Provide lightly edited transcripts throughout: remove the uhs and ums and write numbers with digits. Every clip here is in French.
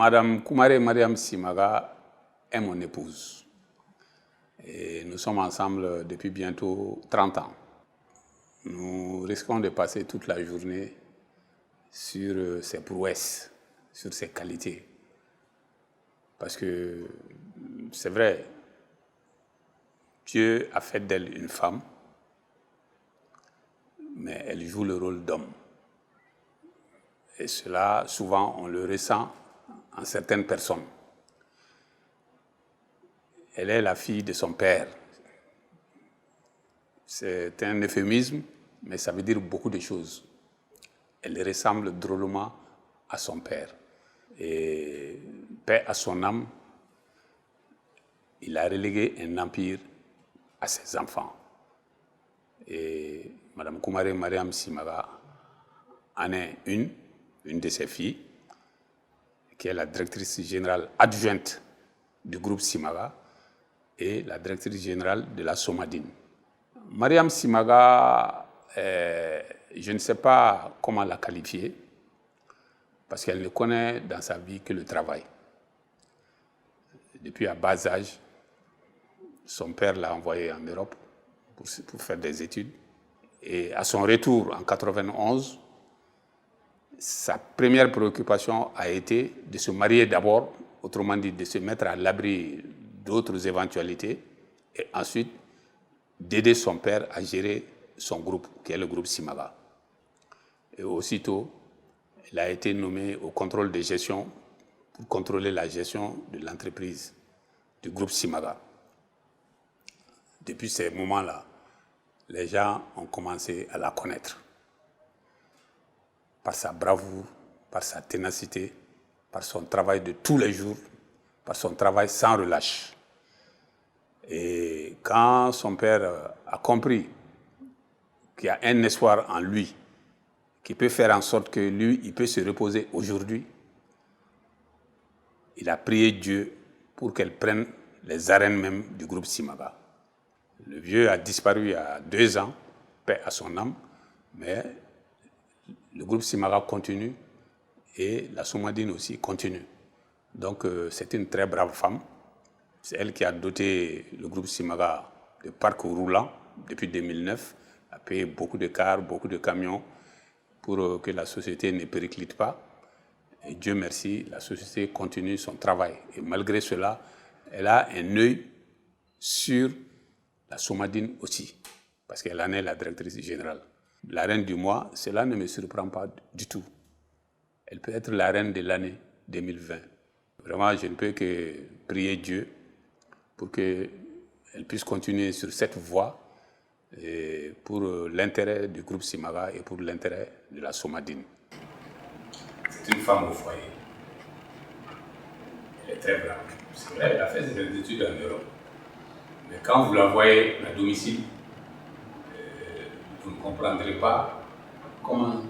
Madame Koumaré Mariam Simaga est mon épouse. Et nous sommes ensemble depuis bientôt 30 ans. Nous risquons de passer toute la journée sur ses prouesses, sur ses qualités. Parce que c'est vrai, Dieu a fait d'elle une femme, mais elle joue le rôle d'homme. Et cela, souvent, on le ressent en certaines personnes. Elle est la fille de son père. C'est un euphémisme, mais ça veut dire beaucoup de choses. Elle ressemble drôlement à son père. Et paix à son âme, il a relégué un empire à ses enfants. Et Mme Koumaré Mariam Simaga en est une de ses filles, qui est la directrice générale adjointe du groupe Simaga et la directrice générale de la Somadine. Mariam Simaga, je ne sais pas comment la qualifier, parce qu'elle ne connaît dans sa vie que le travail. Depuis à bas âge, son père l'a envoyée en Europe pour faire des études. Et à son retour en 1991, sa première préoccupation a été de se marier d'abord, autrement dit de se mettre à l'abri d'autres éventualités, et ensuite d'aider son père à gérer son groupe, qui est le groupe Simaga. Et aussitôt, elle a été nommée au contrôle de gestion pour contrôler la gestion de l'entreprise, du groupe Simaga. Depuis ces moments-là, les gens ont commencé à la connaître par sa bravoure, par sa ténacité, par son travail de tous les jours, par son travail sans relâche. Et quand son père a compris qu'il y a un espoir en lui, qui peut faire en sorte que lui, il peut se reposer aujourd'hui, il a prié Dieu pour qu'elle prenne les arènes même du groupe Simaga. Le vieux a disparu il y a 2 ans, paix à son âme, mais le groupe Simaga continue et la Somadine aussi continue. Donc c'est une très brave femme. C'est elle qui a doté le groupe Simaga de parcs roulants depuis 2009, a payé beaucoup de cars, beaucoup de camions pour que la société ne périclite pas. Et Dieu merci, la société continue son travail. Et malgré cela, elle a un œil sur la Somadine aussi, parce qu'elle en est la directrice générale. La reine du mois, cela ne me surprend pas du tout. Elle peut être la reine de l'année 2020. Vraiment, je ne peux que prier Dieu pour qu'elle puisse continuer sur cette voie et pour l'intérêt du groupe Simaga et pour l'intérêt de la Somadine. C'est une femme au foyer. Elle est très brave. C'est vrai, elle a fait ses études en Europe. Mais quand vous la voyez à domicile, vous ne comprendrez pas comment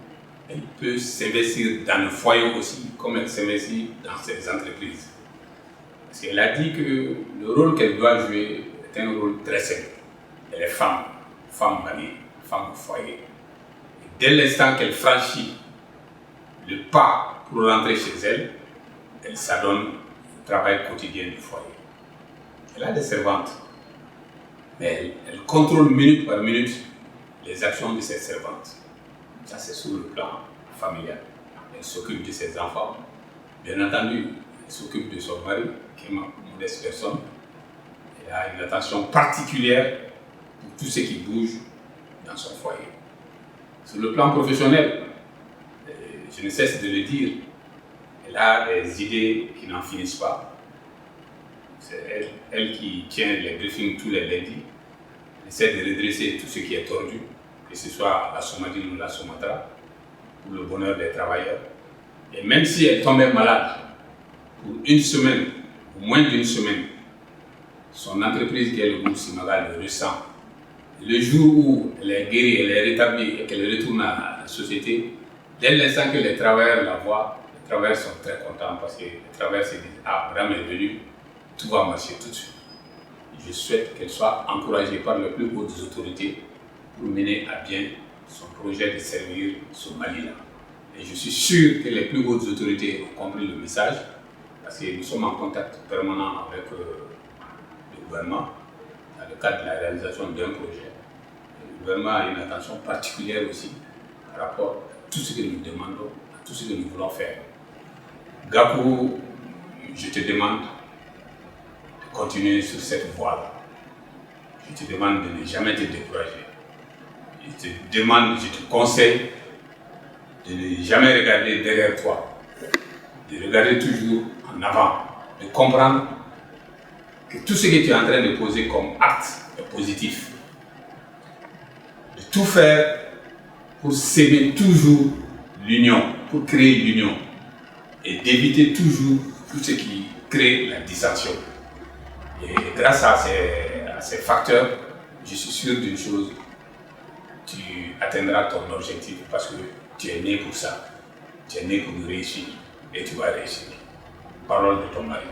elle peut s'investir dans le foyer aussi, comme elle s'investit dans ses entreprises. Parce qu'elle a dit que le rôle qu'elle doit jouer est un rôle très simple. Elle est femme mariée, femme au foyer. Et dès l'instant qu'elle franchit le pas pour rentrer chez elle, elle s'adonne au travail quotidien du foyer. Elle a des servantes, mais elle contrôle minute par minute les actions de ses servantes. Ça, c'est sur le plan familial. Elle s'occupe de ses enfants. Bien entendu, elle s'occupe de son mari, qui est une modeste personne. Elle a une attention particulière pour tout ce qui bouge dans son foyer. Sur le plan professionnel, je ne cesse de le dire, elle a des idées qui n'en finissent pas. C'est elle qui tient les briefings tous les lundis. Elle essaie de redresser tout ce qui est tordu, que ce soit la Somadine ou la Somatra, pour le bonheur des travailleurs. Et même si elle tombait malade pour une semaine, ou moins d'une semaine, son entreprise qui est le groupe Simaga le ressent. Et le jour où elle est guérie, elle est rétablie et qu'elle retourne à la société, dès l'instant que les travailleurs la voient, les travailleurs sont très contents parce que les travailleurs se disent « Ah, madame est venue, tout va marcher tout de suite ». Je souhaite qu'elle soit encouragée par les plus hautes autorités pour mener à bien son projet de servir ce Mali-là. Et je suis sûr que les plus hautes autorités ont compris le message parce que nous sommes en contact permanent avec le gouvernement dans le cadre de la réalisation d'un projet. Le gouvernement a une attention particulière aussi par rapport à tout ce que nous demandons, à tout ce que nous voulons faire. Gakou, je te demande de continuer sur cette voie-là. Je te demande de ne jamais te décourager. Je te conseille de ne jamais regarder derrière toi, de regarder toujours en avant, de comprendre que tout ce que tu es en train de poser comme acte est positif. De tout faire pour s'aimer toujours l'union, pour créer l'union et d'éviter toujours tout ce qui crée la dissension. Et grâce à ces facteurs, je suis sûr d'une chose, tu atteindras ton objectif parce que tu es né pour ça. Tu es né pour réussir et tu vas réussir. Parole de ton mari.